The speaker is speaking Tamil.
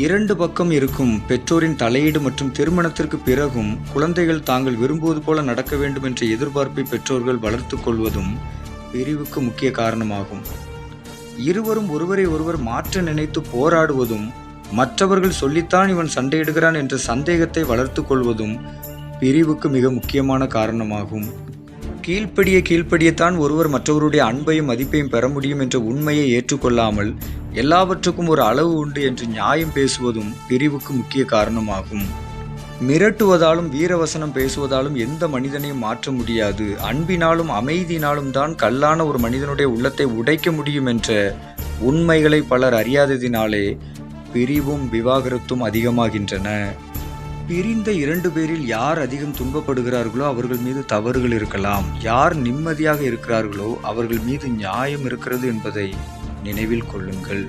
இரண்டு பக்கம் இருக்கும் பெற்றோரின் தலையீடு மற்றும் திருமணத்திற்கு பிறகும் குழந்தைகள் தாங்கள் விரும்புவது போல நடக்க வேண்டும் என்ற எதிர்பார்ப்பை பெற்றோர்கள் வளர்த்து கொள்வதும் பிரிவுக்கு முக்கிய காரணமாகும். இருவரும் ஒருவரை ஒருவர் மாற்ற நினைத்து போராடுவதும், மற்றவர்கள் சொல்லித்தான் இவன் சண்டையிடுகிறான் என்ற சந்தேகத்தை வளர்த்து கொள்வதும் பிரிவுக்கு மிக முக்கியமான காரணமாகும். கீழ்ப்படியத்தான் ஒருவர் மற்றவருடைய அன்பையும் மதிப்பையும் பெற முடியும் என்ற உண்மையை ஏற்றுக்கொள்ளாமல் எல்லாவற்றுக்கும் ஒரு அளவு உண்டு என்று நியாயம் பேசுவதும் பிரிவுக்கு முக்கிய காரணமாகும். மிரட்டுவதாலும் வீரவசனம் பேசுவதாலும் எந்த மனிதனையும் மாற்ற முடியாது. அன்பினாலும் அமைதியினாலும் தான் கல்லான ஒரு மனிதனுடைய உள்ளத்தை உடைக்க முடியும் என்ற உண்மைகளை பலர் அறியாததினாலே பிரிவும் விவாகரத்தும் அதிகமாகின்றன. பிரிந்த இரண்டு பேரில் யார் அதிகம் துன்பப்படுகிறார்களோ அவர்கள் மீது தவறுகள் இருக்கலாம். யார் நிம்மதியாக இருக்கிறார்களோ அவர்கள் மீது நியாயம் இருக்கிறது என்பதை நினைவில் கொள்ளுங்கள்.